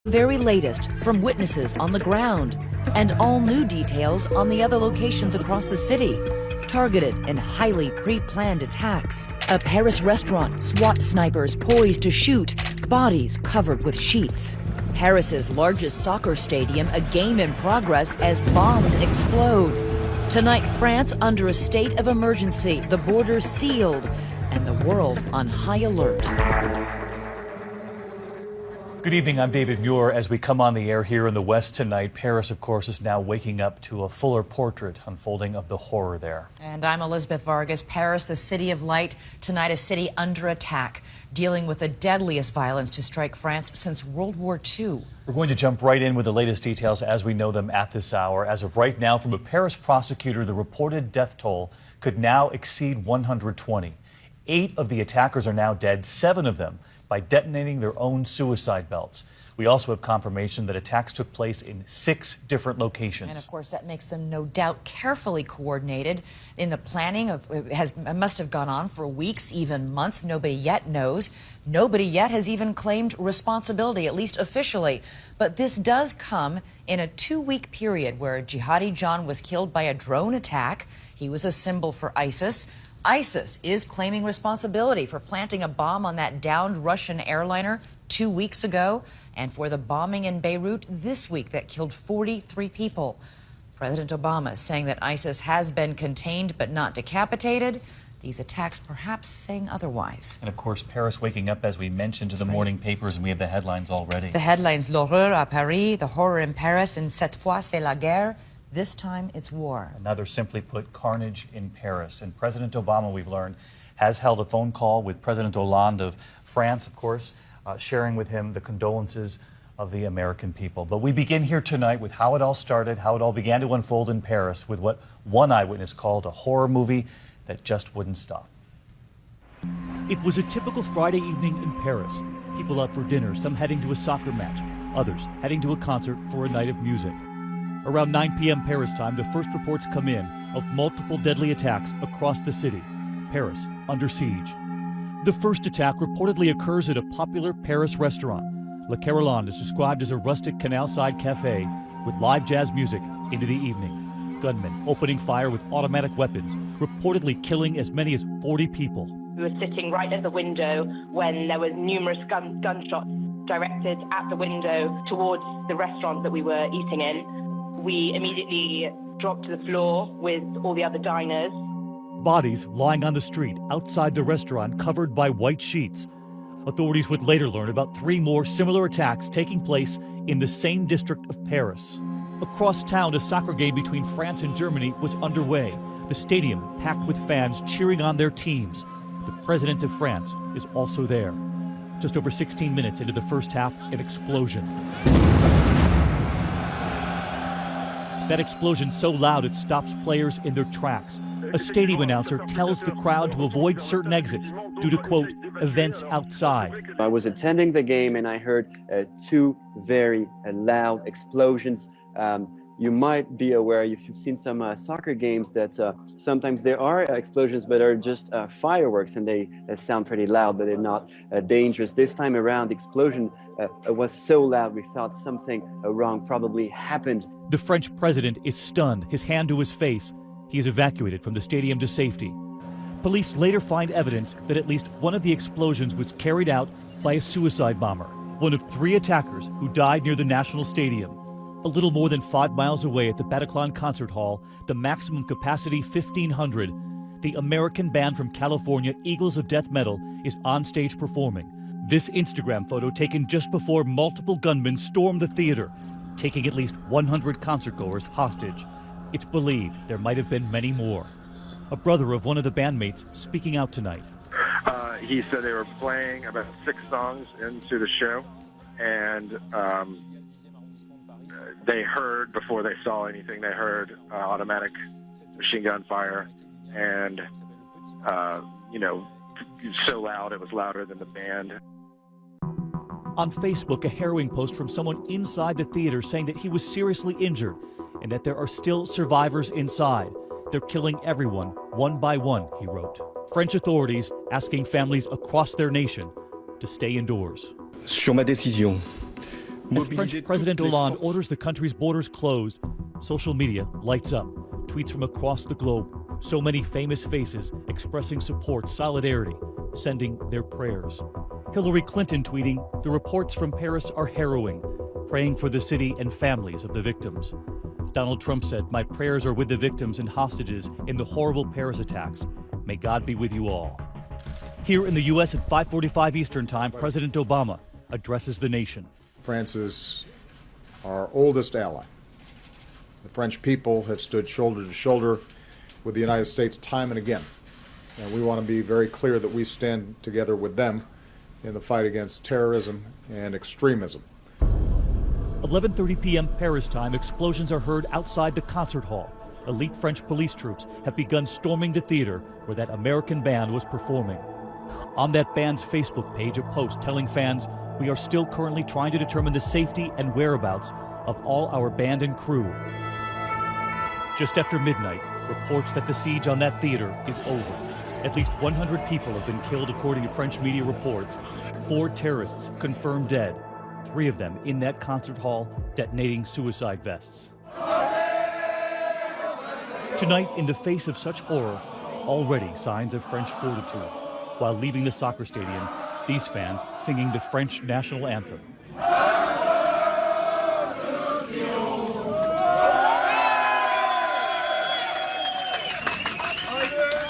Very latest from witnesses on the ground and all new details on the other locations across the city. Targeted and highly pre-planned attacks. A Paris restaurant, SWAT snipers poised to shoot, bodies covered with sheets. Paris's largest soccer stadium, a game in progress as bombs explode. Tonight, France under a state of emergency, the borders sealed, and the world on high alert. Good evening, I'm David Muir. As we come on the air here in the West tonight, Paris, of course, is now waking up to a fuller portrait unfolding of the horror there. And I'm Elizabeth Vargas. Paris, the city of light, tonight a city under attack, dealing with the deadliest violence to strike France since World War II. We're going to jump right in with the latest details as we know them at this hour. As of right now, from a Paris prosecutor, the reported death toll could now exceed 120. 8 of the attackers are now dead, 7 of them by detonating their own suicide belts. We also have confirmation that attacks took place in 6 different locations. And of course, that makes them no doubt carefully coordinated in the planning of, it must have gone on for weeks, even months. Nobody yet knows. Nobody yet has even claimed responsibility, at least officially. But this does come in a 2-week period where Jihadi John was killed by a drone attack. He was a symbol for ISIS. ISIS is claiming responsibility for planting a bomb on that downed Russian airliner 2 weeks ago and for the bombing in Beirut this week that killed 43 people. President Obama saying that ISIS has been contained but not decapitated. These attacks perhaps saying otherwise. And of course, Paris waking up, as we mentioned, to the morning papers, and we have the headlines already. The headlines: L'horreur à Paris, the horror in Paris, and cette fois c'est la guerre. This time it's war. Another, simply put, carnage in Paris. And President Obama, we've learned, has held a phone call with President Hollande of France, of course, sharing with him the condolences of the American people. But we begin here tonight with how it all started, how it all began to unfold in Paris, with what one eyewitness called a horror movie that just wouldn't stop. It was a typical Friday evening in Paris. People out for dinner, some heading to a soccer match, others heading to a concert for a night of music. Around 9 p.m. Paris time, the first reports come in of multiple deadly attacks across the city. Paris under siege. The first attack reportedly occurs at a popular Paris restaurant. Le Carillon is described as a rustic canal-side cafe with live jazz music into the evening. Gunmen opening fire with automatic weapons, reportedly killing as many as 40 people. We were sitting right at the window when there was numerous gunshots directed at the window towards the restaurant that we were eating in. We immediately dropped to the floor with all the other diners. Bodies lying on the street outside the restaurant covered by white sheets. Authorities would later learn about 3 more similar attacks taking place in the same district of Paris. Across town, a soccer game between France and Germany was underway. The stadium packed with fans cheering on their teams. The president of France is also there. Just over 16 minutes into the first half, an explosion. That explosion so loud it stops players in their tracks. A stadium announcer tells the crowd to avoid certain exits due to, quote, events outside. I was attending the game and I heard 2 very loud explosions. You might be aware, if you've seen some soccer games, that sometimes there are explosions but are just fireworks, and they sound pretty loud, but they're not dangerous. This time around, the explosion was so loud we thought something wrong probably happened. The French president is stunned, his hand to his face. He is evacuated from the stadium to safety. Police later find evidence that at least one of the explosions was carried out by a suicide bomber, one of 3 attackers who died near the National Stadium. A little more than 5 miles away at the Bataclan Concert Hall, the maximum capacity 1,500, the American band from California, Eagles of Death Metal, is on stage performing. This Instagram photo taken just before multiple gunmen stormed the theater, taking at least 100 concertgoers hostage. It's believed there might have been many more. A brother of one of the bandmates speaking out tonight. He said they were playing about 6 songs into the show, and they heard, before they saw anything, they heard automatic machine gun fire, and, so loud, it was louder than the band. On Facebook, a harrowing post from someone inside the theater saying that he was seriously injured and that there are still survivors inside. They're killing everyone, one by one, he wrote. French authorities asking families across their nation to stay indoors. Sur ma décision As French President Hollande orders the country's borders closed, social media lights up. Tweets from across the globe. So many famous faces expressing support, solidarity, sending their prayers. Hillary Clinton tweeting, "The reports from Paris are harrowing," praying for the city and families of the victims. Donald Trump said, "My prayers are with the victims and hostages in the horrible Paris attacks. May God be with you all." Here in the U.S. at 5:45 Eastern Time, President Obama addresses the nation. France is our oldest ally. The French people have stood shoulder to shoulder with the United States time and again. And we want to be very clear that we stand together with them in the fight against terrorism and extremism. 11:30 p.m. Paris time, explosions are heard outside the concert hall. Elite French police troops have begun storming the theater where that American band was performing. On that band's Facebook page, a post telling fans, "We are still currently trying to determine the safety and whereabouts of all our band and crew." Just after midnight, reports that the siege on that theater is over. At least 100 people have been killed according to French media reports. 4 terrorists confirmed dead, 3 of them in that concert hall detonating suicide vests. Tonight, in the face of such horror, already signs of French fortitude. While leaving the soccer stadium, these fans singing the French national anthem.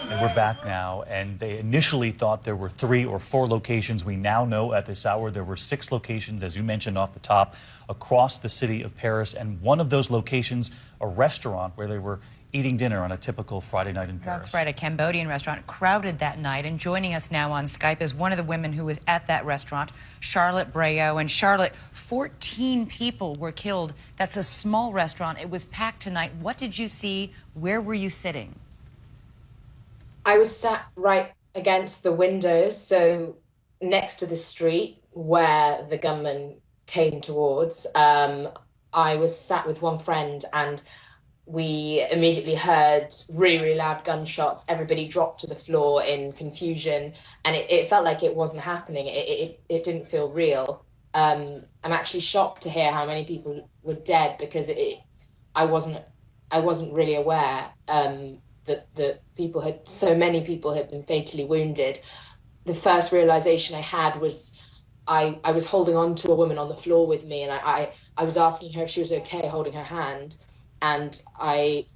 And we're back now, and they initially thought there were 3 or 4 locations. We now know at this hour there were 6 locations, as you mentioned off the top, across the city of Paris, and one of those locations, a restaurant where they were eating dinner on a typical Friday night in Paris. That's right, a Cambodian restaurant, crowded that night. And joining us now on Skype is one of the women who was at that restaurant, Charlotte Brayo. And Charlotte, 14 people were killed. That's a small restaurant. It was packed tonight. What did you see? Where were you sitting? I was sat right against the window, so next to the street where the gunman came towards. I was sat with one friend, and we immediately heard really, really loud gunshots. Everybody dropped to the floor in confusion, and it felt like it wasn't happening. It didn't feel real. I'm actually shocked to hear how many people were dead, because I wasn't really aware that so many people had been fatally wounded. The first realization I had was I was holding on to a woman on the floor with me, and I was asking her if she was okay, holding her hand. And I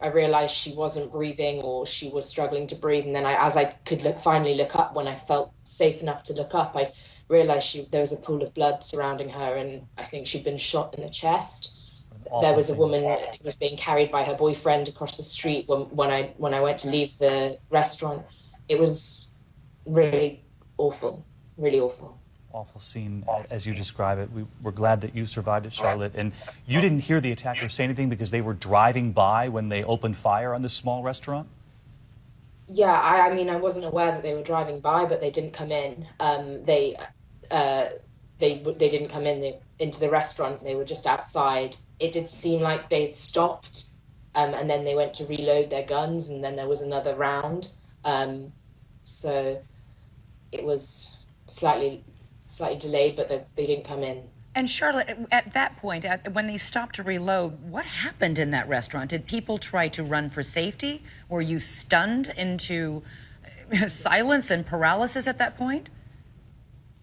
realized she wasn't breathing, or she was struggling to breathe. And then as I could finally look up, when I felt safe enough to look up, I realized there was a pool of blood surrounding her, and I think she'd been shot in the chest. There was a woman who was being carried by her boyfriend across the street when I went to leave the restaurant. It was really awful, really awful. Awful scene, as you describe it. We're glad that you survived it, Charlotte. And you didn't hear the attackers say anything because they were driving by when they opened fire on this small restaurant? Yeah, I mean, I wasn't aware that they were driving by, but they didn't come in. They didn't come into the restaurant. They were just outside. It did seem like they'd stopped, and then they went to reload their guns, and then there was another round. So it was slightly delayed, but they didn't come in. And Charlotte, at that point, when they stopped to reload, what happened in that restaurant? Did people try to run for safety? Were you stunned into silence and paralysis at that point?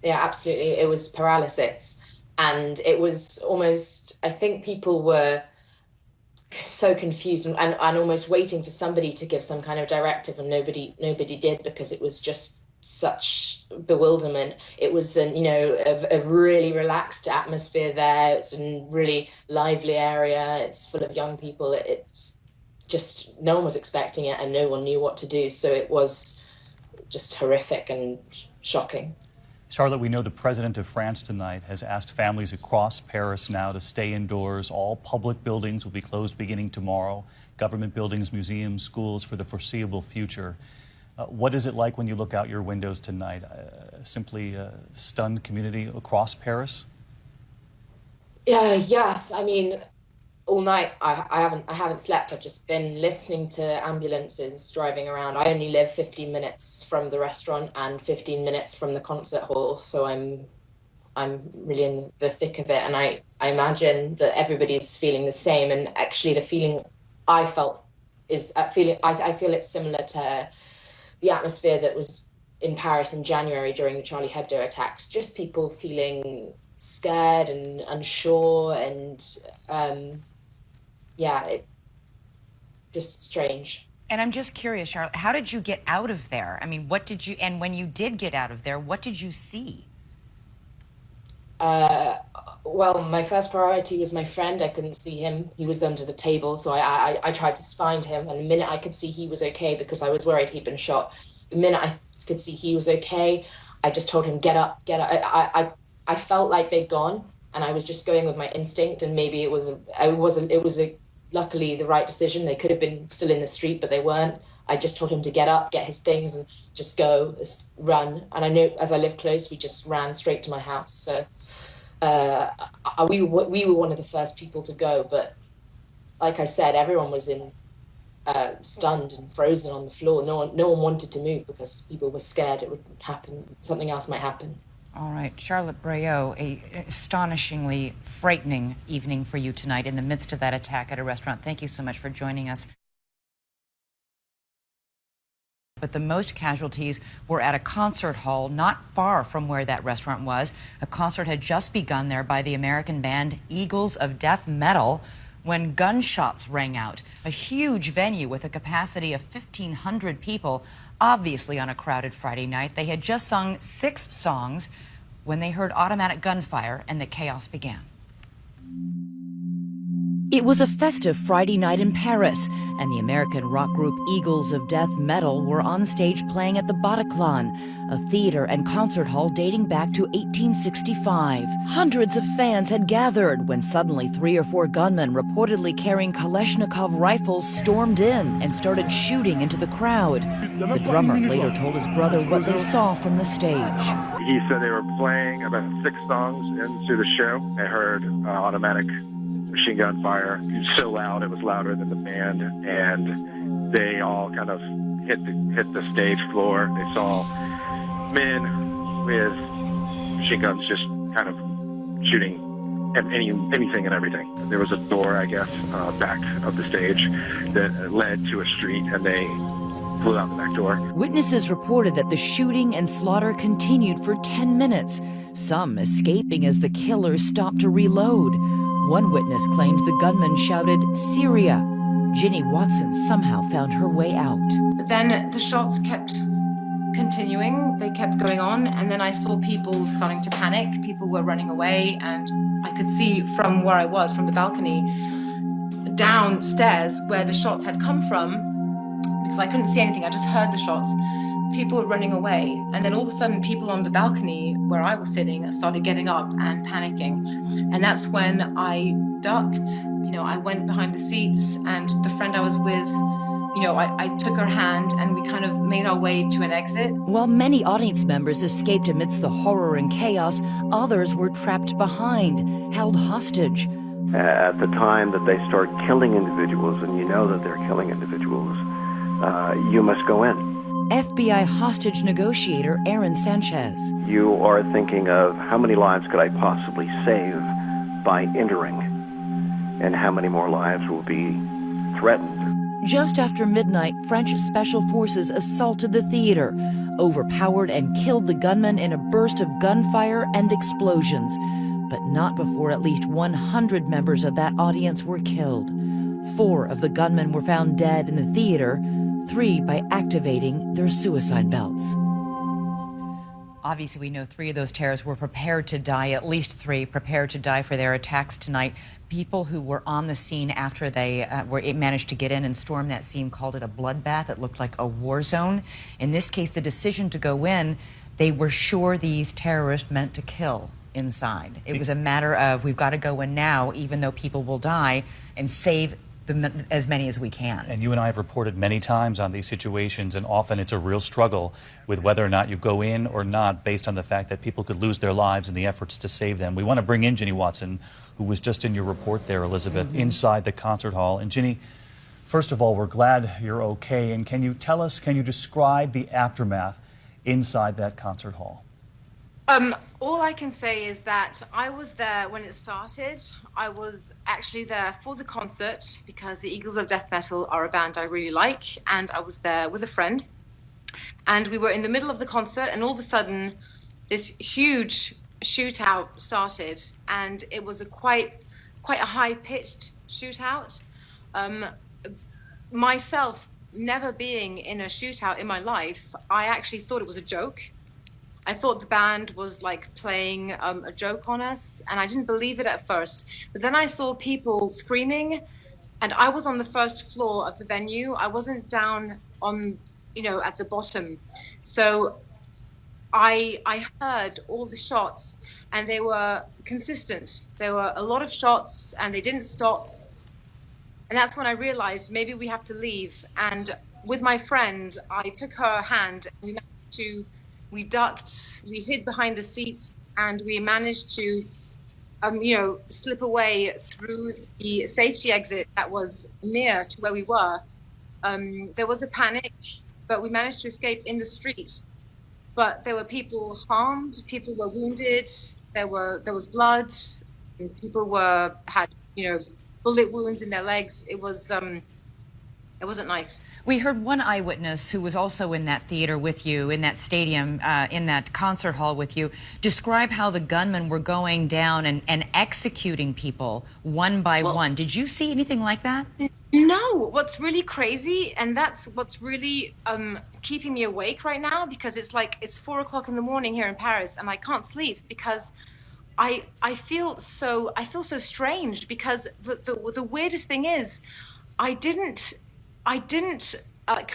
Yeah, absolutely. It was paralysis. And it was almost, I think people were so confused and almost waiting for somebody to give some kind of directive, and nobody did, because it was just such bewilderment. It was a really relaxed atmosphere there. It's a really lively area. It's full of young people. It just, no one was expecting it, and no one knew what to do. So it was just horrific and shocking. Charlotte, we know the president of France tonight has asked families across Paris now to stay indoors. All public buildings will be closed beginning tomorrow. Government buildings, museums, schools for the foreseeable future. What is it like when you look out your windows tonight? Simply a stunned community across Paris? Yes. I mean, all night I haven't slept. I've just been listening to ambulances driving around. I only live 15 minutes from the restaurant and 15 minutes from the concert hall, so I'm I'm really in the thick of it, and I imagine that everybody's feeling the same. And actually, the feeling I felt is I feel it's similar to the atmosphere that was in Paris in January during the Charlie Hebdo attacks. Just people feeling scared and unsure, and it just strange. And I'm just curious, Charlotte, how did you get out of there? I mean, and when you did get out of there, what did you see? Well, my first priority was my friend. I couldn't see him. He was under the table, so I tried to find him. And the minute I could see he was okay, because I was worried he'd been shot, the minute I could see he was okay, I just told him, get up, get up. I felt like they'd gone, and I was just going with my instinct, and maybe it was luckily the right decision. They could have been still in the street, but they weren't. I just told him to get up, get his things, and just go, just run. And I knew as I lived close, we just ran straight to my house. So we were one of the first people to go, but like I said, everyone was stunned and frozen on the floor. No one wanted to move because people were scared it would happen. Something else might happen. All right, Charlotte Breault, an astonishingly frightening evening for you tonight in the midst of that attack at a restaurant. Thank you so much for joining us. But the most casualties were at a concert hall not far from where that restaurant was. A concert had just begun there by the American band Eagles of Death Metal when gunshots rang out. A huge venue with a capacity of 1,500 people, obviously on a crowded Friday night. They had just sung 6 songs when they heard automatic gunfire and the chaos began. It was a festive Friday night in Paris, and the American rock group Eagles of Death Metal were on stage playing at the Bataclan, a theater and concert hall dating back to 1865. Hundreds of fans had gathered when suddenly 3 or 4 gunmen reportedly carrying Kalashnikov rifles stormed in and started shooting into the crowd. The drummer later told his brother what they saw from the stage. He said they were playing about 6 songs into the show. I heard automatic machine gun fire. It was so loud, it was louder than the band, and they all kind of hit the stage floor. They saw men with machine guns just kind of shooting anything and everything. There was a door, I guess, back of the stage that led to a street, and they flew out the back door. Witnesses reported that the shooting and slaughter continued for 10 minutes, some escaping as the killers stopped to reload. One witness claimed the gunman shouted, "Syria." Ginny Watson somehow found her way out. Then the shots kept continuing, they kept going on, and then I saw people starting to panic. People were running away, and I could see from where I was, from the balcony, downstairs where the shots had come from, because I couldn't see anything, I just heard the shots. People were running away, and then all of a sudden people on the balcony where I was sitting started getting up and panicking, and that's when I ducked. I went behind the seats, and the friend I was with, I took her hand and we kind of made our way to an exit. While many audience members escaped amidst the horror and chaos, others were trapped behind, held hostage. At the time that they start killing individuals, and you know that they're killing individuals, you must go in. FBI hostage negotiator Aaron Sanchez. You are thinking of how many lives could I possibly save by entering, and how many more lives will be threatened. Just after midnight, French special forces assaulted the theater, overpowered and killed the gunman in a burst of gunfire and explosions, but not before at least 100 members of that audience were killed. 4 of the gunmen were found dead in the theater, 3 by activating their suicide belts. Obviously, we know 3 of those terrorists were prepared to die, at least 3 prepared to die for their attacks tonight. People who were on the scene after they managed to get in and storm that scene called it a bloodbath. It looked like a war zone. In this case, the decision to go in, they were sure these terrorists meant to kill inside. It was a matter of, we've got to go in now, even though people will die, and save as many as we can. And you and I have reported many times on these situations, and often it's a real struggle with whether or not you go in or not based on the fact that people could lose their lives in the efforts to save them. We want to bring in Ginny Watson, who was just in your report there, Elizabeth, inside the concert hall. And Ginny, first of all, we're glad you're okay. And can you describe the aftermath inside that concert hall? All I can say is that I was there when it started. I was actually there for the concert because the Eagles of Death Metal are a band I really like, and I was there with a friend. And we were in the middle of the concert, and all of a sudden, this huge shootout started, and it was a quite a high-pitched shootout. Myself, never being in a shootout in my life, I actually thought it was a joke. I thought the band was like playing a joke on us, and I didn't believe it at first. But then I saw people screaming, and I was on the first floor of the venue. I wasn't down on, at the bottom. So I heard all the shots, and they were consistent. There were a lot of shots, and they didn't stop. And that's when I realized maybe we have to leave. And with my friend, I took her hand, and we ducked, we hid behind the seats, and we managed to, slip away through the safety exit that was near to where we were. There was a panic, but we managed to escape in the street. But there were people harmed, people were wounded, there was blood, and people had bullet wounds in their legs. It wasn't nice. We heard one eyewitness who was also in that theater with you, in that stadium, in that concert hall with you, describe how the gunmen were going down and executing people one by one. Did you see anything like that? No. What's really crazy, and that's what's really keeping me awake right now, because it's 4 o'clock in the morning here in Paris, and I can't sleep because I feel so strange, because the weirdest thing is I didn't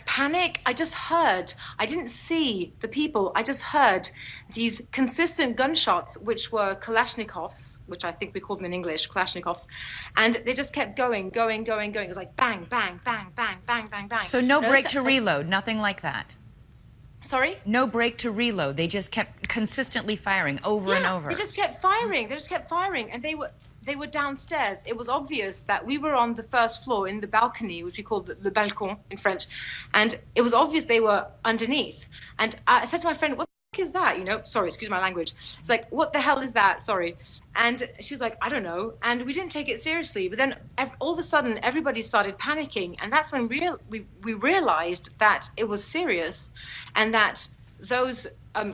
panic. I just heard. I didn't see the people. I just heard these consistent gunshots, which were Kalashnikovs, which I think we call them in English, Kalashnikovs, and they just kept going. It was like bang, bang, bang, bang, bang, bang, bang. So no break to reload, nothing like that? Sorry? No break to reload. They just kept consistently firing over and over. They just kept firing, and they were downstairs. It was obvious that we were on the first floor in the balcony, which we call le balcon in French, and it was obvious they were underneath. And I said to my friend, "What the heck is that?" Sorry, excuse my language. It's like, "What the hell is that?" Sorry. And she was like, "I don't know." And we didn't take it seriously. But then all of a sudden, everybody started panicking, and that's when we realized that it was serious, and that those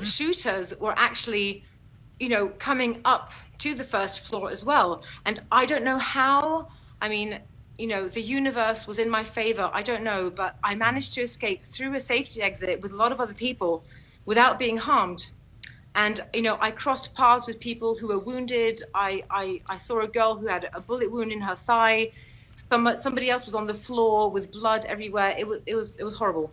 shooters were actually, coming up to the first floor as well. And I don't know how. I mean, the universe was in my favor. I don't know, but I managed to escape through a safety exit with a lot of other people without being harmed. And, I crossed paths with people who were wounded. I saw a girl who had a bullet wound in her thigh. Somebody else was on the floor with blood everywhere. It was horrible.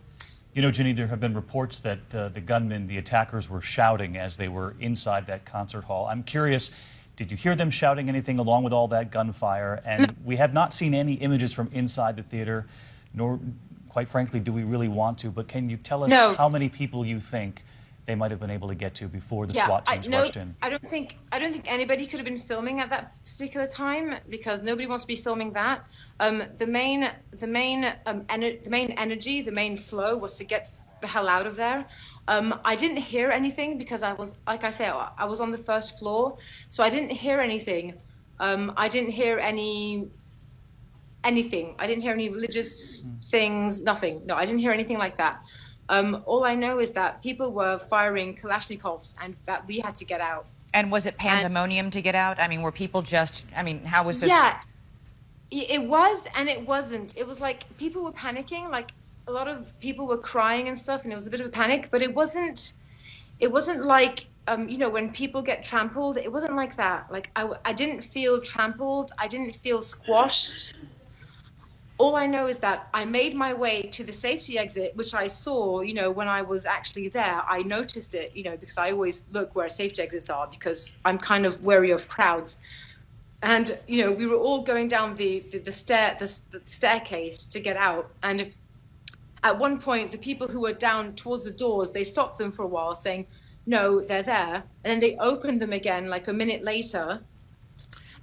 Ginny, there have been reports that the attackers were shouting as they were inside that concert hall. I'm curious, did you hear them shouting anything along with all that gunfire? And we have not seen any images from inside the theater, nor, quite frankly, do we really want to. But can you tell us how many people you think they might have been able to get to before the SWAT teams rushed in? I don't think anybody could have been filming at that particular time, because nobody wants to be filming that. The main energy, the main flow was to get the hell out of there. I didn't hear anything because I was, like I say, I was on the first floor, so I didn't hear anything. I didn't hear anything. I didn't hear any religious things. Nothing. No, I didn't hear anything like that. All I know is that people were firing Kalashnikovs and that we had to get out. And was it pandemonium to get out? I mean, were people how was this? Yeah, it was and it wasn't. It was like people were panicking, like a lot of people were crying and stuff, and it was a bit of a panic, but it wasn't like, when people get trampled, it wasn't like that. Like I didn't feel trampled. I didn't feel squashed. All I know is that I made my way to the safety exit, which I saw, when I was actually there. I noticed it, because I always look where safety exits are, because I'm kind of wary of crowds. And, we were all going down the staircase to get out. And at one point, the people who were down towards the doors, they stopped them for a while saying, "No, they're there." And then they opened them again like a minute later.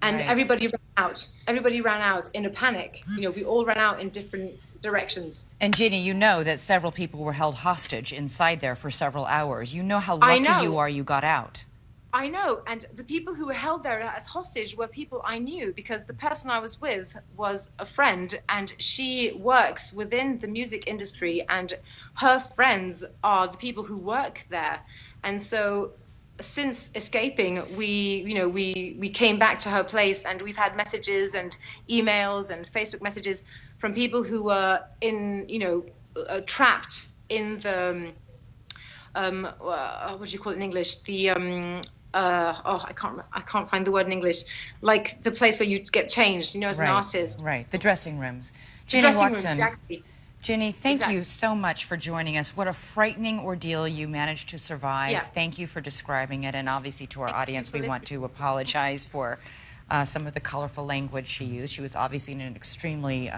And everybody ran out. Everybody ran out in a panic. We all ran out in different directions. And Ginny, you know that several people were held hostage inside there for several hours. You know how lucky you are you got out. I know, and the people who were held there as hostage were people I knew, because the person I was with was a friend, and she works within the music industry, and her friends are the people who work there. And so since escaping, we came back to her place, and we've had messages and emails and Facebook messages from people who were trapped in the what do you call it in English? The I can't find the word in English. Like the place where you get changed, as an artist. Right, the dressing rooms. The dressing rooms, exactly. Ginny, thank you so much for joining us. What a frightening ordeal you managed to survive. Yeah. Thank you for describing it, and obviously to our audience, we want to apologize for some of the colorful language she used. She was obviously in an extremely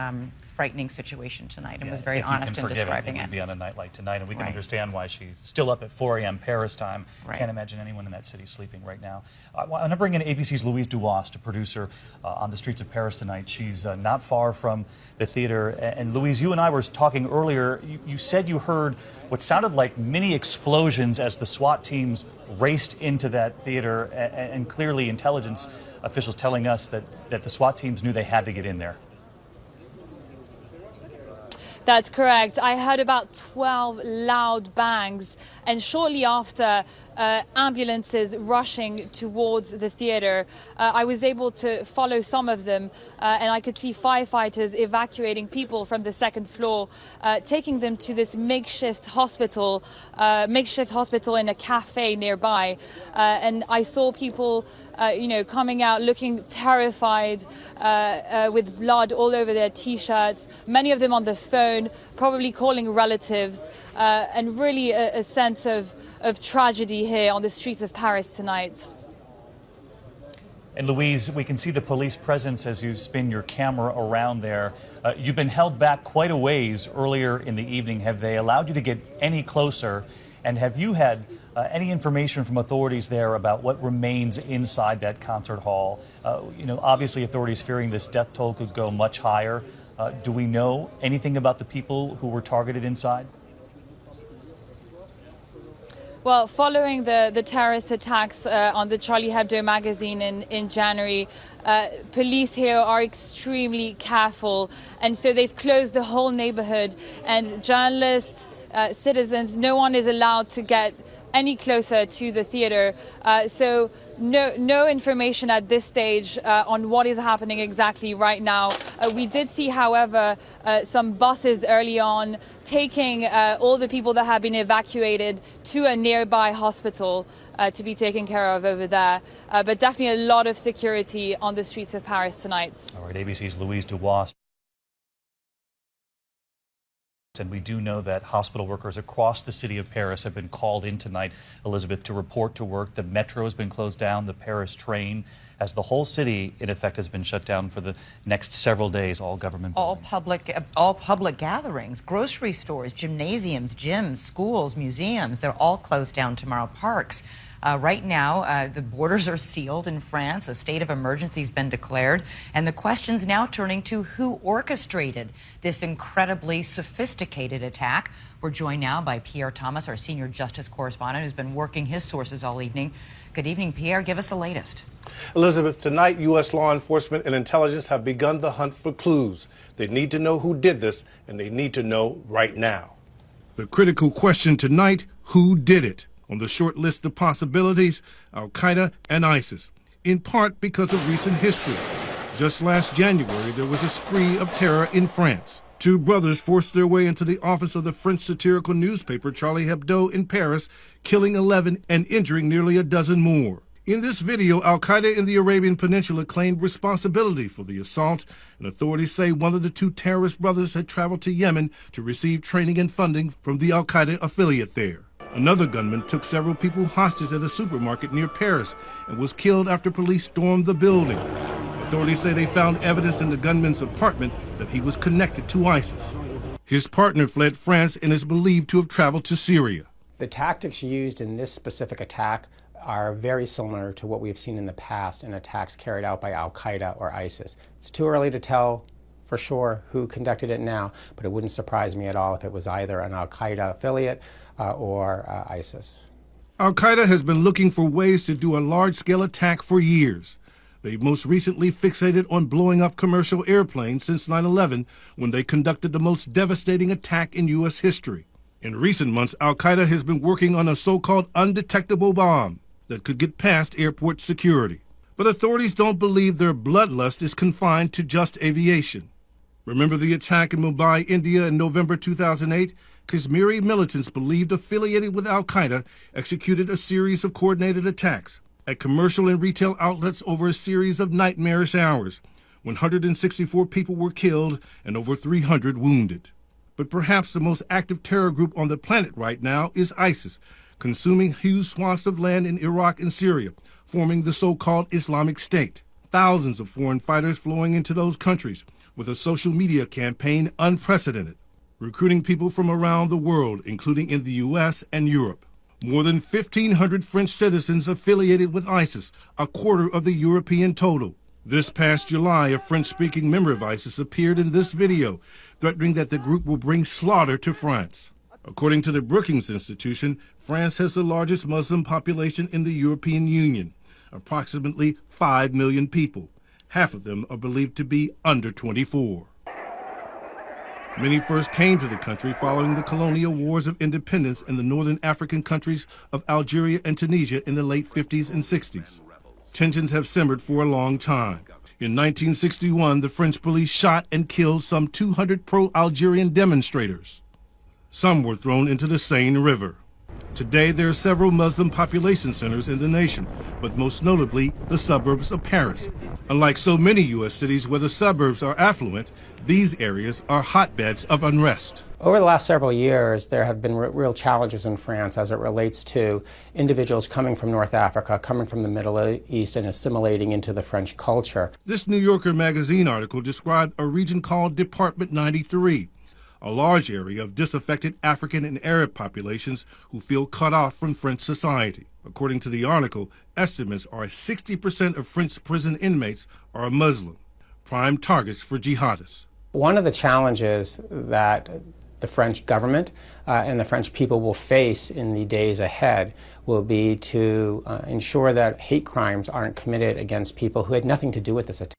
frightening situation tonight and was very honest in describing it. Be on a night like tonight, and we can understand why she's still up at 4 a.m. Paris time. Can't imagine anyone in that city sleeping right now. I want to bring in ABC's Louise Duwas, a producer on the streets of Paris tonight. She's not far from the theater. And Louise, you and I were talking earlier. You said you heard what sounded like mini explosions as the SWAT teams raced into that theater, and clearly intelligence officials telling us that the SWAT teams knew they had to get in there. That's correct. I heard about 12 loud bangs, and shortly after, ambulances rushing towards the theater. I was able to follow some of them, and I could see firefighters evacuating people from the second floor, taking them to this makeshift hospital in a cafe nearby. And I saw people, coming out looking terrified, with blood all over their T-shirts, many of them on the phone, probably calling relatives, and really a sense of tragedy here on the streets of Paris tonight. And Louise, we can see the police presence as you spin your camera around there. You've been held back quite a ways earlier in the evening. Have they allowed you to get any closer? And have you had any information from authorities there about what remains inside that concert hall? Obviously authorities fearing this death toll could go much higher. Do we know anything about the people who were targeted inside? Well, following the terrorist attacks on the Charlie Hebdo magazine in January, police here are extremely careful, and so they've closed the whole neighborhood, and journalists, citizens, no one is allowed to get any closer to the theater. So no information at this stage on what is happening exactly right now. We did see, however, some buses early on taking all the people that have been evacuated to a nearby hospital to be taken care of over there. But definitely a lot of security on the streets of Paris tonight. All right, ABC's Louise Duwas. And we do know that hospital workers across the city of Paris have been called in tonight, Elizabeth, to report to work. The metro has been closed down, the Paris train, as the whole city, in effect, has been shut down for the next several days, all government buildings. All public gatherings, grocery stores, gymnasiums, gyms, schools, museums, they're all closed down tomorrow. Parks. Right now, the borders are sealed in France. A state of emergency has been declared. And the question's now turning to who orchestrated this incredibly sophisticated attack. We're joined now by Pierre Thomas, our senior justice correspondent, who's been working his sources all evening. Good evening, Pierre. Give us the latest. Elizabeth, tonight, U.S. law enforcement and intelligence have begun the hunt for clues. They need to know who did this, and they need to know right now. The critical question tonight, who did it? On the short list of possibilities, Al-Qaeda and ISIS, in part because of recent history. Just last January, there was a spree of terror in France. Two brothers forced their way into the office of the French satirical newspaper Charlie Hebdo in Paris, killing 11 and injuring nearly a dozen more. In this video, Al-Qaeda in the Arabian Peninsula claimed responsibility for the assault, and authorities say one of the two terrorist brothers had traveled to Yemen to receive training and funding from the Al-Qaeda affiliate there. Another gunman took several people hostage at a supermarket near Paris and was killed after police stormed the building. Authorities say they found evidence in the gunman's apartment that he was connected to ISIS. His partner fled France and is believed to have traveled to Syria. The tactics used in this specific attack are very similar to what we have seen in the past in attacks carried out by Al-Qaeda or ISIS. It's too early to tell for sure who conducted it now, but it wouldn't surprise me at all if it was either an Al-Qaeda affiliate or ISIS. Al-Qaeda has been looking for ways to do a large-scale attack for years. They've most recently fixated on blowing up commercial airplanes since 9/11, when they conducted the most devastating attack in U.S. history. In recent months, Al-Qaeda has been working on a so-called undetectable bomb that could get past airport security. But authorities don't believe their bloodlust is confined to just aviation. Remember the attack in Mumbai, India in November 2008? Kashmiri militants believed affiliated with Al-Qaeda executed a series of coordinated attacks at commercial and retail outlets over a series of nightmarish hours, when 164 people were killed and over 300 wounded. But perhaps the most active terror group on the planet right now is ISIS, consuming huge swaths of land in Iraq and Syria, forming the so-called Islamic State. Thousands of foreign fighters flowing into those countries, with a social media campaign unprecedented, recruiting people from around the world, including in the U.S. and Europe. More than 1,500 French citizens affiliated with ISIS, a quarter of the European total. This past July, a French-speaking member of ISIS appeared in this video, threatening that the group will bring slaughter to France. According to the Brookings Institution, France has the largest Muslim population in the European Union, approximately 5 million people. Half of them are believed to be under 24. Many first came to the country following the colonial wars of independence in the northern African countries of Algeria and Tunisia in the late 50s and 60s. Tensions have simmered for a long time. In 1961, the French police shot and killed some 200 pro-Algerian demonstrators. Some were thrown into the Seine River. Today, there are several Muslim population centers in the nation, but most notably the suburbs of Paris. Unlike so many U.S. cities where the suburbs are affluent, these areas are hotbeds of unrest. Over the last several years, there have been real challenges in France as it relates to individuals coming from North Africa, coming from the Middle East, and assimilating into the French culture. This New Yorker magazine article described a region called Department 93, a large area of disaffected African and Arab populations who feel cut off from French society. According to the article, estimates are 60% of French prison inmates are Muslim, prime targets for jihadists. One of the challenges that the French government and the French people will face in the days ahead will be to ensure that hate crimes aren't committed against people who had nothing to do with this attack.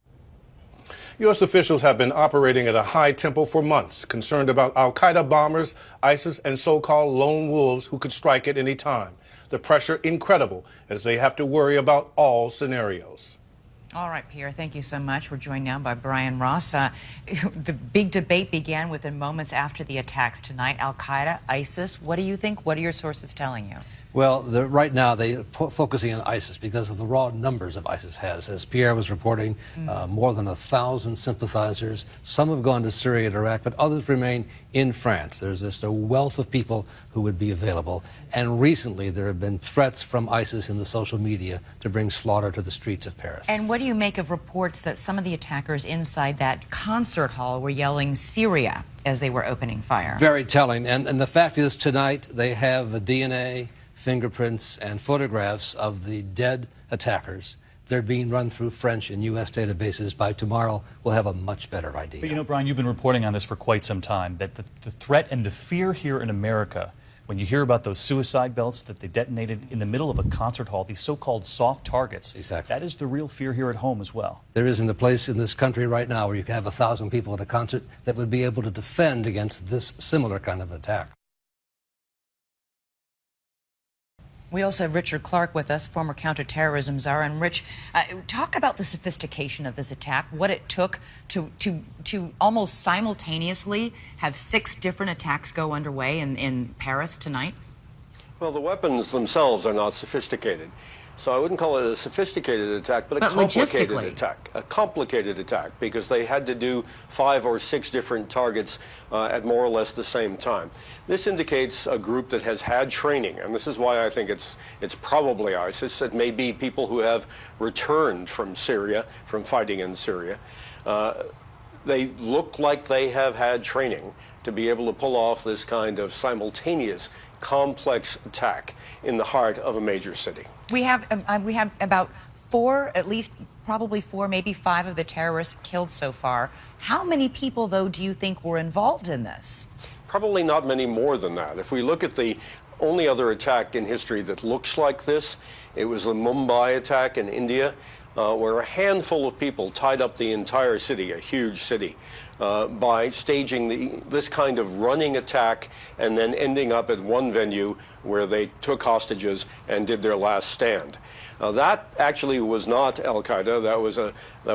U.S. officials have been operating at a high tempo for months, concerned about al-Qaeda bombers, ISIS, and so-called lone wolves who could strike at any time. The pressure incredible as they have to worry about all scenarios. All right, Pierre, thank you so much. We're joined now by Brian Ross. The big debate began within moments after the attacks tonight. Al-Qaeda, ISIS, what do you think? What are your sources telling you? Well, right now they're focusing on ISIS because of the raw numbers of ISIS has. As Pierre was reporting, more than 1,000 sympathizers. Some have gone to Syria and Iraq, but others remain in France. There's just a wealth of people who would be available. And recently there have been threats from ISIS in the social media to bring slaughter to the streets of Paris. And what do you make of reports that some of the attackers inside that concert hall were yelling Syria as they were opening fire? Very telling. And the fact is, tonight they have the DNA, fingerprints, and photographs of the dead attackers. They're being run through French and U.S. databases. By tomorrow, we'll have a much better idea. But you know, Brian, you've been reporting on this for quite some time, that the threat and the fear here in America, when you hear about those suicide belts that they detonated in the middle of a concert hall, these so-called soft targets, exactly. That is the real fear here at home as well. There isn't a place in this country right now where you can have 1,000 people at a concert that would be able to defend against this similar kind of attack. We also have Richard Clark with us, former counterterrorism czar. And Rich, talk about the sophistication of this attack, what it took to almost simultaneously have 6 different attacks go underway in Paris tonight. Well, the weapons themselves are not sophisticated. So I wouldn't call it a sophisticated attack, but a complicated attack. A complicated attack, because they had to do 5 or 6 different targets at more or less the same time. This indicates a group that has had training, and this is why I think it's probably ISIS. It may be people who have returned from Syria, from fighting in Syria. They look like they have had training to be able to pull off this kind of simultaneous, complex attack in the heart of a major city. We have about 4, at least probably 4, maybe 5 of the terrorists killed so far. How many people, though, do you think were involved in this? Probably not many more than that. If we look at the only other attack in history that looks like this. It was the Mumbai attack in India, where a handful of people tied up the entire city, a huge city, by staging this kind of running attack and then ending up at one venue where they took hostages and did their last stand. That actually was not Al-Qaeda, that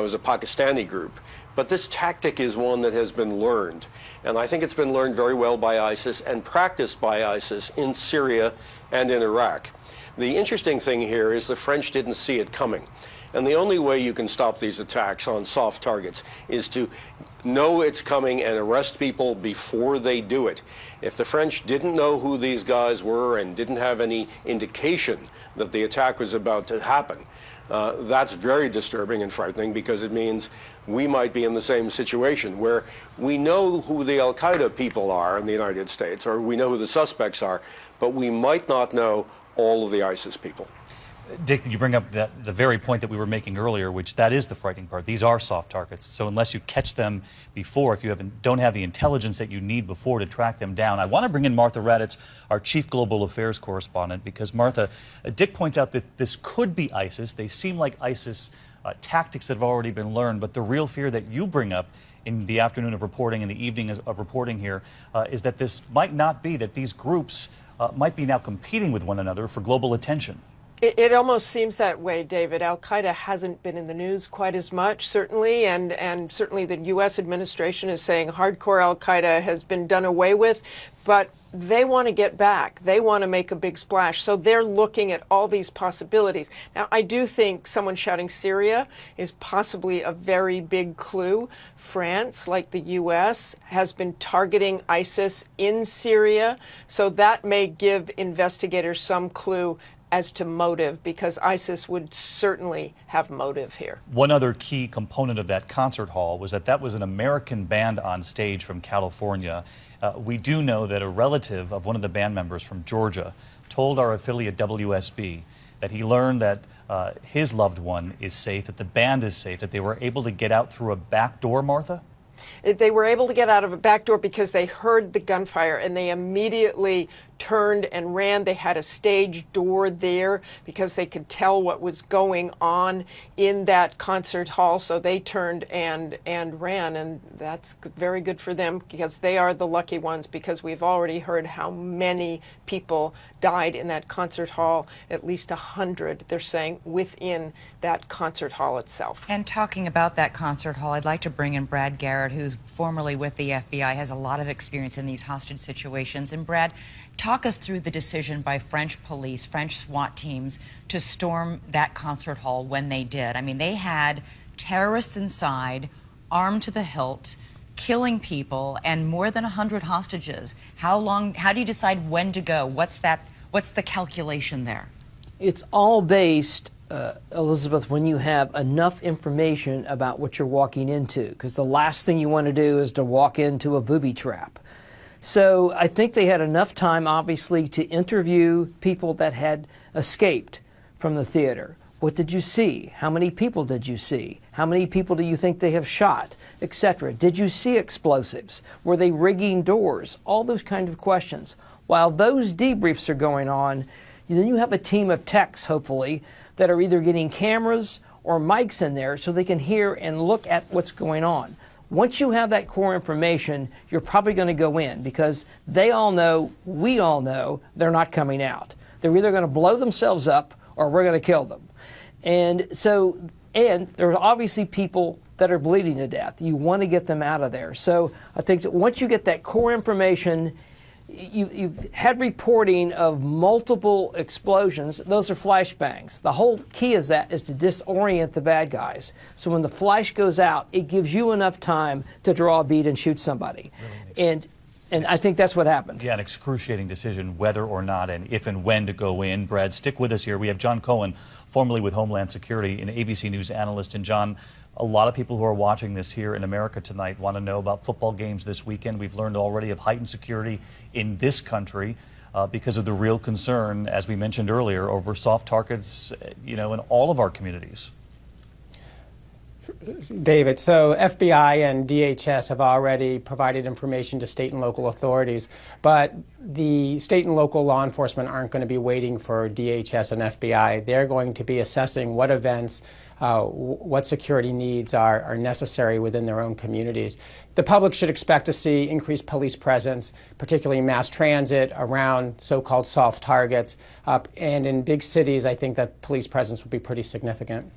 was a Pakistani group. But this tactic is one that has been learned. And I think it's been learned very well by ISIS and practiced by ISIS in Syria and in Iraq. The interesting thing here is the French didn't see it coming. And the only way you can stop these attacks on soft targets is to know it's coming and arrest people before they do it. If the French didn't know who these guys were and didn't have any indication that the attack was about to happen, that's very disturbing and frightening, because it means we might be in the same situation where we know who the Al-Qaeda people are in the United States, or we know who the suspects are, but we might not know all of the ISIS people. Dick, you bring up the very point that we were making earlier, which that is the frightening part. These are soft targets. So unless you catch them before, if you don't have the intelligence that you need before to track them down. I want to bring in Martha Raddatz, our chief global affairs correspondent, because Martha, Dick points out that this could be ISIS. They seem like ISIS tactics that have already been learned, but the real fear that you bring up in the afternoon of reporting and the evening of reporting here is that this might not be, that these groups might be now competing with one another for global attention. It almost seems that way, David. Al-Qaeda hasn't been in the news quite as much, certainly, and certainly the U.S. administration is saying hardcore Al-Qaeda has been done away with, but they want to get back. They want to make a big splash. So they're looking at all these possibilities. Now, I do think someone shouting Syria is possibly a very big clue. France, like the U.S., has been targeting ISIS in Syria, so that may give investigators some clue as to motive, because ISIS would certainly have motive here. One other key component of that concert hall was that was an American band on stage from California. We do know that a relative of one of the band members from Georgia told our affiliate WSB that he learned that his loved one is safe, that the band is safe, that they were able to get out through a back door, Martha? They were able to get out of a back door because they heard the gunfire and they immediately turned and ran. They had a stage door there because they could tell what was going on in that concert hall. So they turned and ran, and that's very good for them, because they are the lucky ones, because we've already heard how many people died in that concert hall, at least 100, they're saying, within that concert hall itself. And talking about that concert hall, I'd like to bring in Brad Garrett, who's formerly with the FBI, has a lot of experience in these hostage situations. And Brad, talk us through the decision by French police, French SWAT teams, to storm that concert hall when they did. I mean, they had terrorists inside, armed to the hilt, killing people, and more than 100 hostages. How do you decide when to go? What's the calculation there? It's all based, Elizabeth, when you have enough information about what you're walking into, because the last thing you want to do is to walk into a booby trap. So I think they had enough time, obviously, to interview people that had escaped from the theater. What did you see? How many people did you see? How many people do you think they have shot, etc.? Did you see explosives? Were they rigging doors? All those kind of questions. While those debriefs are going on, then you have a team of techs, hopefully, that are either getting cameras or mics in there so they can hear and look at what's going on. Once you have that core information, you're probably going to go in, because they all know, we all know, they're not coming out. They're either going to blow themselves up or we're going to kill them. And there are obviously people that are bleeding to death. You want to get them out of there. So I think that once you get that core information, you've had reporting of multiple explosions. Those are flashbangs. The whole key is to disorient the bad guys. So when the flash goes out, it gives you enough time to draw a bead and shoot somebody. Really, and I think that's what happened. Yeah, an excruciating decision whether or not and if and when to go in. Brad, stick with us here. We have John Cohen, formerly with Homeland Security, an ABC News analyst. And John, a lot of people who are watching this here in America tonight want to know about football games this weekend. We've learned already of heightened security in this country because of the real concern, as we mentioned earlier, over soft targets, in all of our communities. David, so FBI and DHS have already provided information to state and local authorities, but the state and local law enforcement aren't going to be waiting for DHS and FBI. They're going to be assessing what events, what security needs are necessary within their own communities. The public should expect to see increased police presence, particularly mass transit around so-called soft targets, and in big cities, I think that police presence will be pretty significant.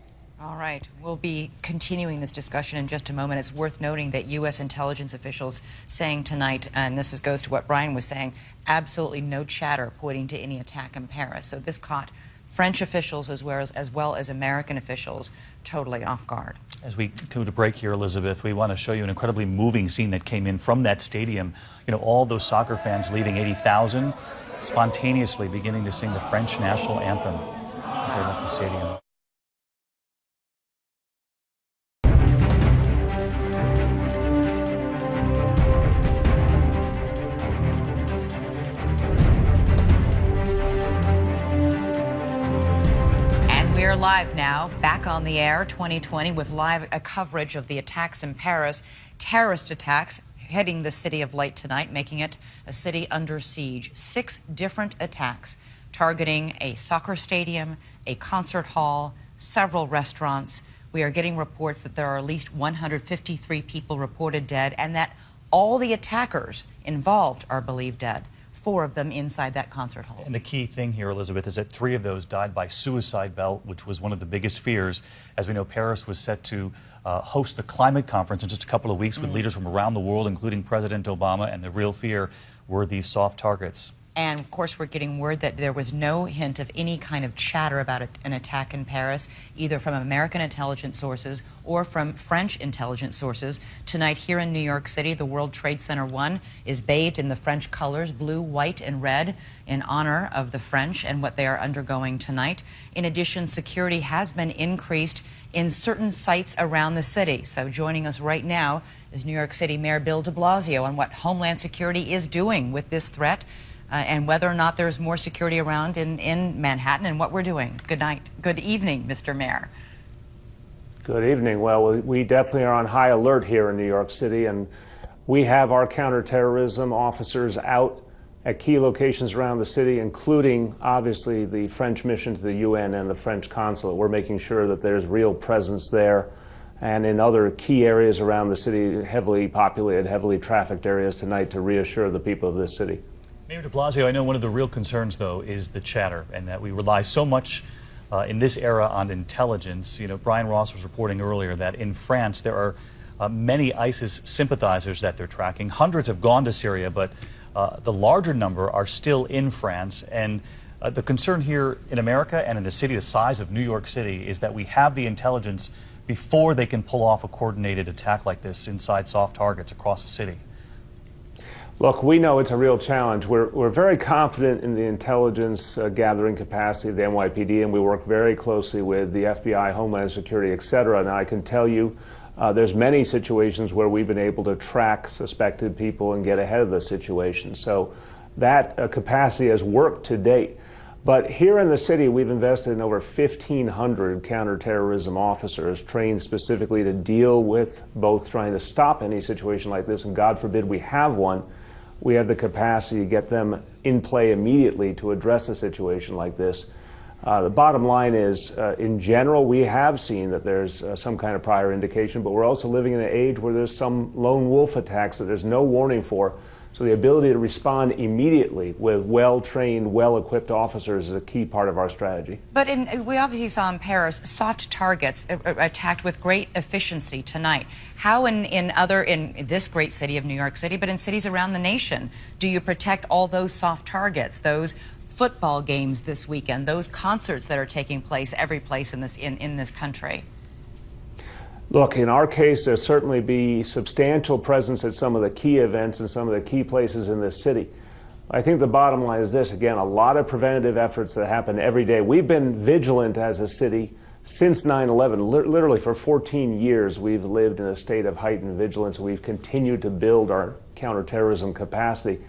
All right. We'll be continuing this discussion in just a moment. It's worth noting that U.S. intelligence officials saying tonight, and this goes to what Brian was saying, absolutely no chatter pointing to any attack in Paris. So this caught French officials as well as American officials totally off guard. As we go to break here, Elizabeth, we want to show you an incredibly moving scene that came in from that stadium. You know, all those soccer fans leaving 80,000 spontaneously beginning to sing the French national anthem as they left the stadium. We're live now, back on the air, 2020, with live coverage of the attacks in Paris, terrorist attacks hitting the city of late tonight, making it a city under siege. 6 different attacks targeting a soccer stadium, a concert hall, several restaurants. We are getting reports that there are at least 153 people reported dead and that all the attackers involved are believed dead. 4 of them inside that concert hall. And the key thing here, Elizabeth, is that 3 of those died by suicide belt, which was one of the biggest fears. As we know, Paris was set to host the climate conference in just a couple of weeks with leaders from around the world, including President Obama, and the real fear were these soft targets. And, of course, we're getting word that there was no hint of any kind of chatter about an attack in Paris, either from American intelligence sources or from French intelligence sources. Tonight, here in New York City, the World Trade Center 1 is bathed in the French colors, blue, white, and red, in honor of the French and what they are undergoing tonight. In addition, security has been increased in certain sites around the city. So joining us right now is New York City Mayor Bill de Blasio on what Homeland Security is doing with this threat. And whether or not there's more security around in Manhattan and what we're doing. Good night. Good evening, Mr. Mayor. Good evening. Well, we definitely are on high alert here in New York City, and we have our counterterrorism officers out at key locations around the city, including, obviously, the French mission to the UN and the French consulate. We're making sure that there's real presence there and in other key areas around the city, heavily populated, heavily trafficked areas tonight to reassure the people of this city. Mayor de Blasio, I know one of the real concerns, though, is the chatter, and that we rely so much in this era on intelligence. You know, Brian Ross was reporting earlier that in France there are many ISIS sympathizers that they're tracking. Hundreds have gone to Syria, but the larger number are still in France. And the concern here in America and in a city the size of New York City is that we have the intelligence before they can pull off a coordinated attack like this inside soft targets across the city. Look, we know it's a real challenge. We're very confident in the intelligence gathering capacity of the NYPD, and we work very closely with the FBI, Homeland Security, et cetera. And I can tell you there's many situations where we've been able to track suspected people and get ahead of the situation. So that capacity has worked to date. But here in the city, we've invested in over 1,500 counterterrorism officers trained specifically to deal with both trying to stop any situation like this, and God forbid we have one, we have the capacity to get them in play immediately to address a situation like this. The bottom line is, in general, we have seen that there's some kind of prior indication, but we're also living in an age where there's some lone wolf attacks that there's no warning for. So the ability to respond immediately with well-trained, well-equipped officers is a key part of our strategy. But we obviously saw in Paris soft targets attacked with great efficiency tonight. How in this great city of New York City, but in cities around the nation, do you protect all those soft targets, those football games this weekend, those concerts that are taking place every place in this country? Look, in our case, there'll certainly be substantial presence at some of the key events and some of the key places in this city. I think the bottom line is this, again, a lot of preventative efforts that happen every day. We've been vigilant as a city since 9/11. Literally for 14 years, we've lived in a state of heightened vigilance. We've continued to build our counterterrorism capacity.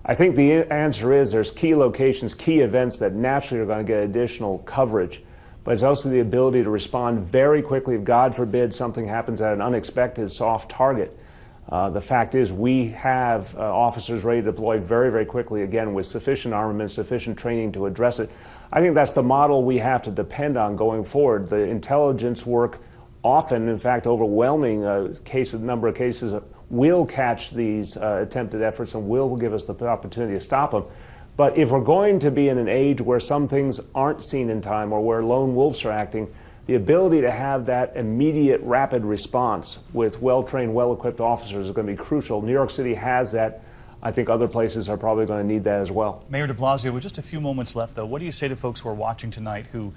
I think the answer is there's key locations, key events that naturally are going to get additional coverage. but it's also the ability to respond very quickly if, God forbid, something happens at an unexpected soft target. The fact is we have officers ready to deploy very, very quickly, again, with sufficient armament, sufficient training to address it. I think that's the model we have to depend on going forward. The intelligence work often, in fact, overwhelming number of cases, will catch these attempted efforts and will give us the opportunity to stop them. But if we're going to be in an age where some things aren't seen in time or where lone wolves are acting, the ability to have that immediate, rapid response with well-trained, well-equipped officers is going to be crucial. New York City has that. I think other places are probably going to need that as well. Mayor de Blasio, with just a few moments left, though, what do you say to folks who are watching tonight who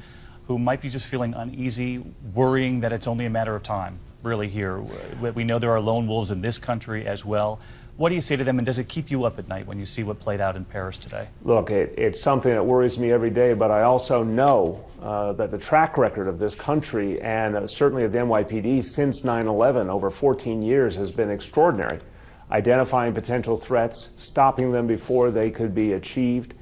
might be just feeling uneasy, worrying that it's only a matter of time, really, here? We know there are lone wolves in this country as well. What do you say to them, and does it keep you up at night when you see what played out in Paris today? Look, it's something that worries me every day, but I also know that the track record of this country and certainly of the NYPD since 9/11, over 14 years, has been extraordinary. Identifying potential threats, stopping them before they could be achieved,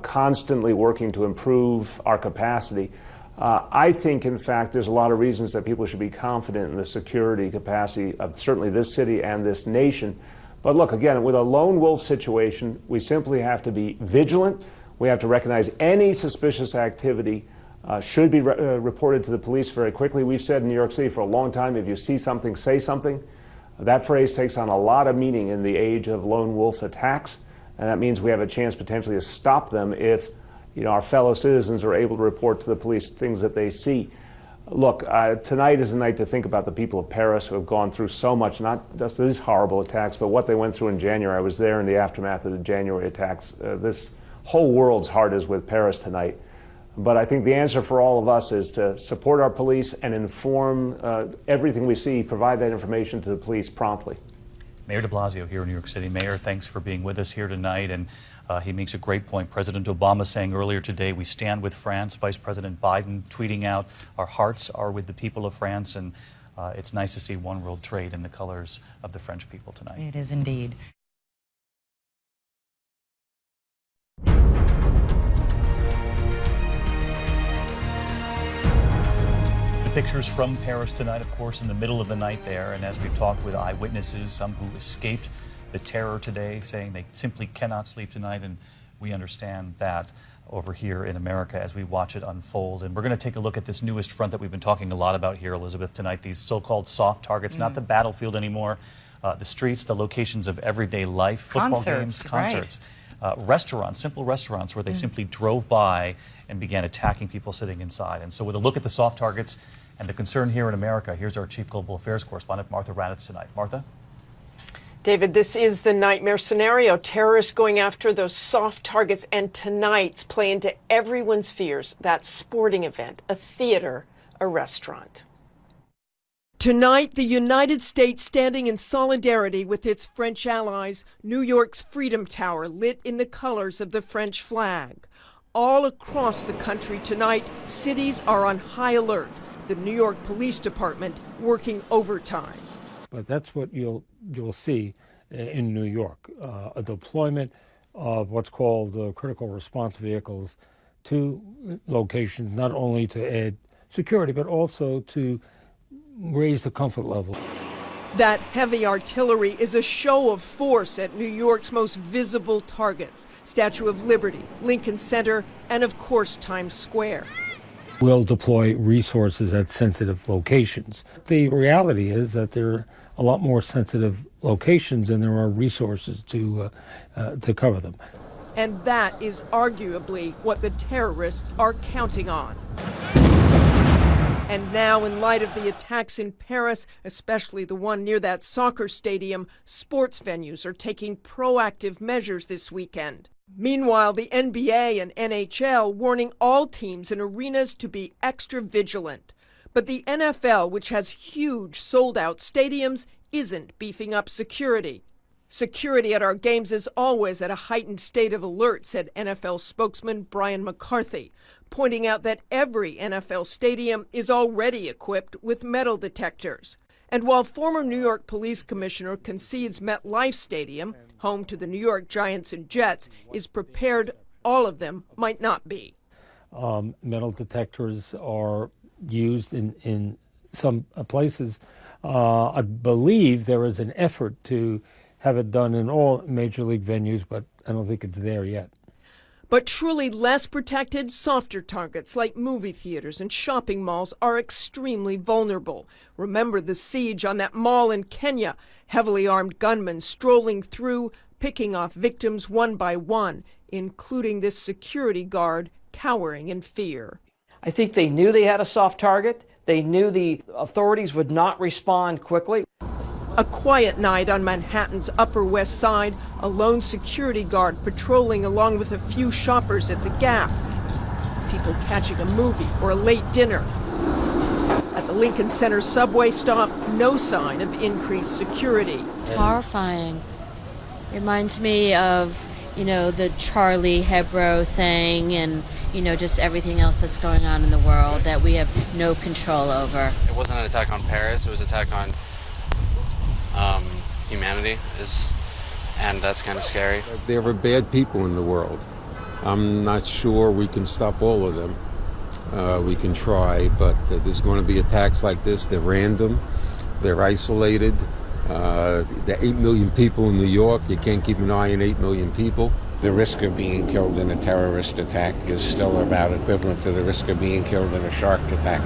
constantly working to improve our capacity. I think, in fact, there's a lot of reasons that people should be confident in the security capacity of certainly this city and this nation. But look, again, with a lone wolf situation, we simply have to be vigilant. We have to recognize any suspicious activity should be reported to the police very quickly. We've said in New York City for a long time, if you see something, say something. That phrase takes on a lot of meaning in the age of lone wolf attacks, and that means we have a chance potentially to stop them if our fellow citizens are able to report to the police things that they see. Look, tonight is a night to think about the people of Paris who have gone through so much, not just these horrible attacks, but what they went through in January. I was there in the aftermath of the January attacks. This whole world's heart is with Paris tonight. But I think the answer for all of us is to support our police and inform everything we see, provide that information to the police promptly. Mayor de Blasio here in New York City. Mayor, thanks for being with us here tonight. And he makes a great point. President Obama saying earlier today, we stand with France. Vice President Biden tweeting out, our hearts are with the people of France. And it's nice to see one world trade in the colors of the French people tonight. It is indeed. Pictures from Paris tonight, of course, in the middle of the night there. And as we've talked with eyewitnesses, some who escaped the terror today, saying they simply cannot sleep tonight. And we understand that over here in America as we watch it unfold. And we're going to take a look at this newest front that we've been talking a lot about here, Elizabeth, tonight, these so-called soft targets, not the battlefield anymore, the streets, the locations of everyday life, football games, concerts. Right. Restaurants, simple restaurants where they simply drove by and began attacking people sitting inside. And so with a look at the soft targets and the concern here in America, here's our Chief Global Affairs correspondent, Martha Raddatz, tonight. Martha? David, this is the nightmare scenario. Terrorists going after those soft targets, and tonight's play into everyone's fears. That sporting event, a theater, a restaurant. Tonight, the United States standing in solidarity with its French allies, New York's Freedom Tower lit in the colors of the French flag. All across the country tonight, cities are on high alert. The New York Police Department working overtime. But that's what you'll see in New York, a deployment of what's called critical response vehicles to locations, not only to add security, but also to raise the comfort level. That heavy artillery is a show of force at New York's most visible targets, Statue of Liberty, Lincoln Center, and of course Times Square. We'll deploy resources at sensitive locations. The reality is that there are a lot more sensitive locations than there are resources to cover them. And that is arguably what the terrorists are counting on. And now, in light of the attacks in Paris, especially the one near that soccer stadium, sports venues are taking proactive measures this weekend. Meanwhile, the NBA and NHL warning all teams and arenas to be extra vigilant. But the NFL, which has huge sold-out stadiums, isn't beefing up security. Security at our games is always at a heightened state of alert, said NFL spokesman Brian McCarthy, pointing out that every NFL stadium is already equipped with metal detectors. And while former New York Police Commissioner concedes MetLife Stadium, home to the New York Giants and Jets, is prepared, all of them might not be. Metal detectors are used in some places. I believe there is an effort to have it done in all major league venues, but I don't think it's there yet. But truly less protected, softer targets like movie theaters and shopping malls are extremely vulnerable. Remember the siege on that mall in Kenya. Heavily armed gunmen strolling through, picking off victims one by one, including this security guard cowering in fear. I think they knew they had a soft target. They knew the authorities would not respond quickly. A quiet night on Manhattan's Upper West Side, a lone security guard patrolling along with a few shoppers at the Gap. People catching a movie or a late dinner. At the Lincoln Center subway stop, no sign of increased security. It's horrifying. Reminds me of, the Charlie Hebdo thing and, just everything else that's going on in the world that we have no control over. It wasn't an attack on Paris, it was an attack on humanity, and that's kind of scary. There are bad people in the world. I'm not sure we can stop all of them. We can try, but there's going to be attacks like this. They're random, they're isolated. There are 8 million people in New York. You can't keep an eye on 8 million people. The risk of being killed in a terrorist attack is still about equivalent to the risk of being killed in a shark attack.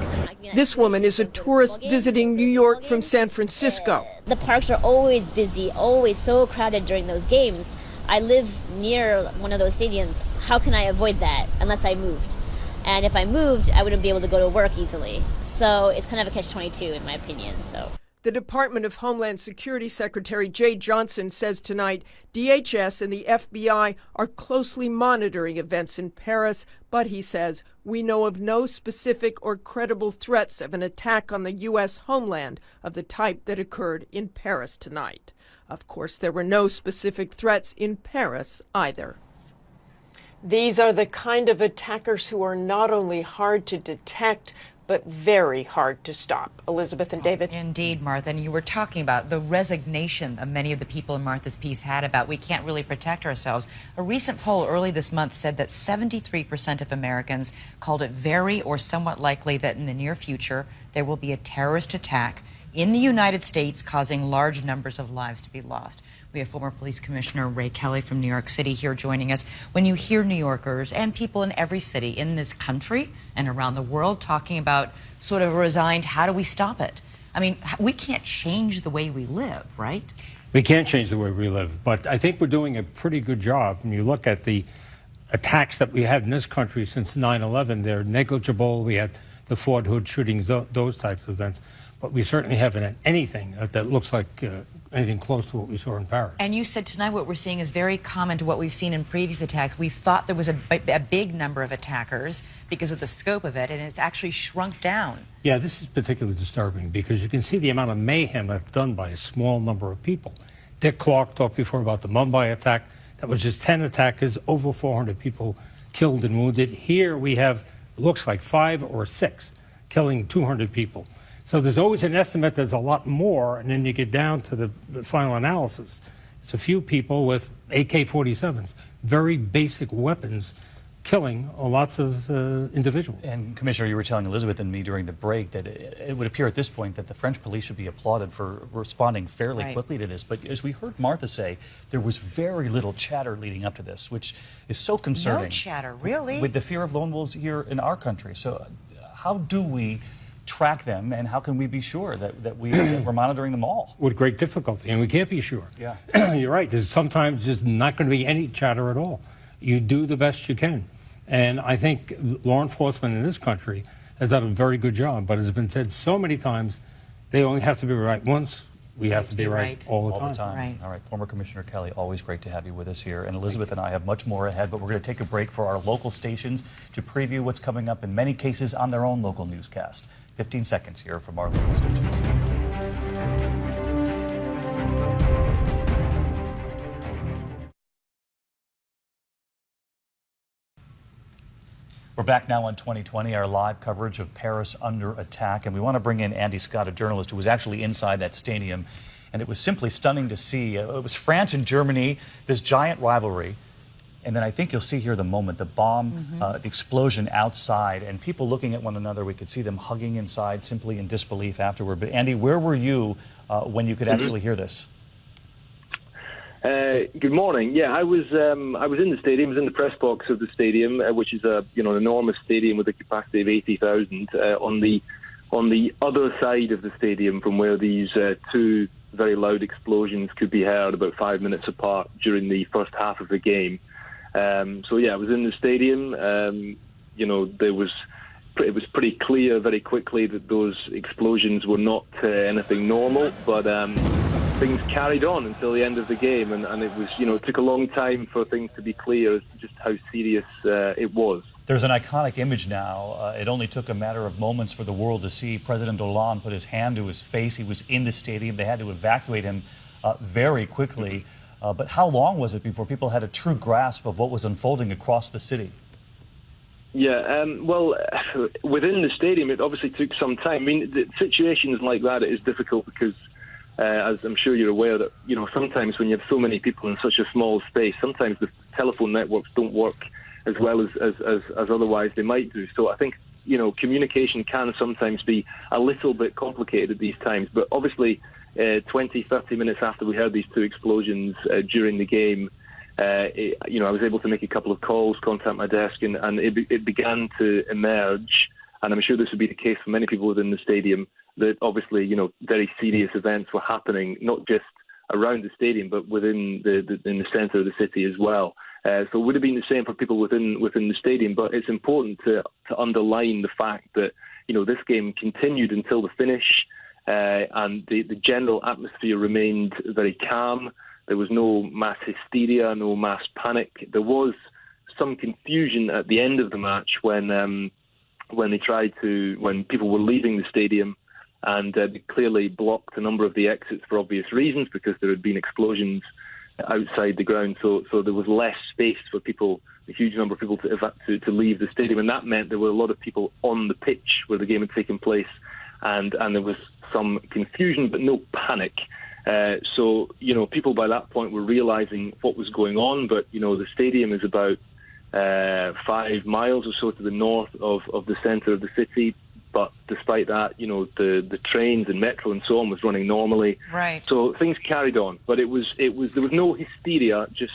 This woman is a tourist visiting New York from San Francisco. The parks are always busy, always so crowded during those games. I live near one of those stadiums. How can I avoid that unless I moved? And if I moved, I wouldn't be able to go to work easily. So it's kind of a catch-22 in my opinion. The Department of Homeland Security Secretary Jay Johnson says tonight DHS and the FBI are closely monitoring events in Paris, but he says, we know of no specific or credible threats of an attack on the U.S. homeland of the type that occurred in Paris tonight. Of course, there were no specific threats in Paris either. These are the kind of attackers who are not only hard to detect, but very hard to stop. Elizabeth and David. Indeed, Martha. And you were talking about the resignation of many of the people in Martha's piece had about we can't really protect ourselves. A recent poll early this month said that 73% of Americans called it very or somewhat likely that in the near future there will be a terrorist attack in the United States causing large numbers of lives to be lost. We have former police commissioner Ray Kelly from New York City here joining us. When you hear New Yorkers and people in every city in this country and around the world talking about sort of resigned, how do we stop it? I mean, we can't change the way we live, right? We can't change the way we live, but I think we're doing a pretty good job. When you look at the attacks that we had in this country since 9/11, they're negligible. We had the Fort Hood shootings, those types of events. But we certainly haven't had anything that looks like anything close to what we saw in Paris. And you said tonight what we're seeing is very common to what we've seen in previous attacks. We thought there was a big number of attackers because of the scope of it, and it's actually shrunk down. Yeah, this is particularly disturbing because you can see the amount of mayhem that's done by a small number of people. Dick Clark talked before about the Mumbai attack. That was just 10 attackers, over 400 people killed and wounded. Here we have, looks like 5 or 6, killing 200 people. So there's always an estimate there's a lot more, and then you get down to the final analysis. It's a few people with AK-47s, very basic weapons, killing lots of individuals. And Commissioner, you were telling Elizabeth and me during the break that it would appear at this point that the French police should be applauded for responding fairly quickly to this. But as we heard Martha say, there was very little chatter leading up to this, which is so concerning. No chatter, really? With the fear of lone wolves here in our country. So how do we track them, and how can we be sure that we're monitoring them all? With great difficulty, and we can't be sure. Yeah. You're right. There's sometimes just not going to be any chatter at all. You do the best you can. And I think law enforcement in this country has done a very good job, but as has been said so many times, they only have to be right once. We have to be right all the time. Right. All right, former Commissioner Kelly, always great to have you with us here. And Elizabeth and I have much more ahead, but we're going to take a break for our local stations to preview what's coming up in many cases on their own local newscast. 15 seconds here from our local stations. We're back now on 2020, our live coverage of Paris under attack. And we want to bring in Andy Scott, a journalist who was actually inside that stadium. And it was simply stunning to see. It was France and Germany, this giant rivalry. And then I think you'll see here the moment, the bomb, the explosion outside, and people looking at one another. We could see them hugging inside simply in disbelief afterward. But Andy, where were you when you could actually hear this? Good morning. Yeah, I was in the stadium. I was in the press box of the stadium, which is an enormous stadium with a capacity of 80,000. On the other side of the stadium, from where these two very loud explosions could be heard about 5 minutes apart during the first half of the game. So yeah, I was in the stadium. It was pretty clear very quickly that those explosions were not anything normal, but things carried on until the end of the game, and it was, it took a long time for things to be clear as to just how serious it was. There's an iconic image now. It only took a matter of moments for the world to see President Hollande put his hand to his face. He was in the stadium. They had to evacuate him very quickly. But how long was it before people had a true grasp of what was unfolding across the city? Yeah, well, within the stadium, it obviously took some time. I mean, situations like that, it is difficult because, as I'm sure you're aware, that, sometimes when you have so many people in such a small space, sometimes the telephone networks don't work as well as otherwise they might do. So I think, communication can sometimes be a little bit complicated at these times. But obviously, 20, 30 minutes after we heard these two explosions during the game, I was able to make a couple of calls, contact my desk, and it began to emerge, and I'm sure this would be the case for many people within the stadium, that obviously, very serious events were happening, not just around the stadium, but within in the centre of the city as well. So it would have been the same for people within the stadium, but it's important to underline the fact that, this game continued until the finish, and the general atmosphere remained very calm. There was no mass hysteria, no mass panic. There was some confusion at the end of the match when people were leaving the stadium, and they clearly blocked a number of the exits for obvious reasons because there had been explosions outside the ground. So there was less space for people, a huge number of people to leave the stadium, and that meant there were a lot of people on the pitch where the game had taken place, and there was some confusion but no panic. So people by that point were realizing what was going on, but the stadium is about 5 miles or so to the north of the center of the city. But despite that, the trains and metro and so on was running normally. Right. So things carried on, but there was no hysteria, just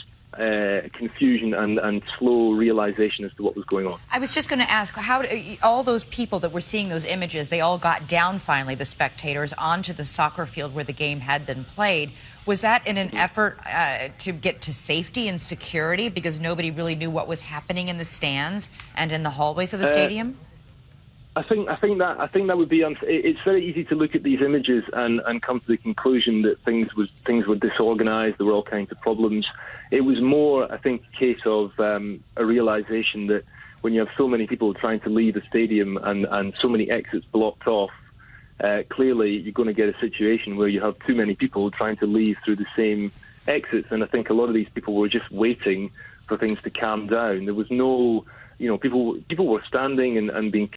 confusion and slow realization as to what was going on. I was just going to ask, how all those people that were seeing those images, they all got down finally, the spectators, onto the soccer field where the game had been played. Was that in an effort to get to safety and security because nobody really knew what was happening in the stands and in the hallways of the stadium? I think that would be. It's very easy to look at these images and come to the conclusion that things were disorganized. There were all kinds of problems. It was more, I think, a case of a realization that when you have so many people trying to leave the stadium and so many exits blocked off, clearly you're going to get a situation where you have too many people trying to leave through the same exits. And I think a lot of these people were just waiting for things to calm down. There was no, people were standing and being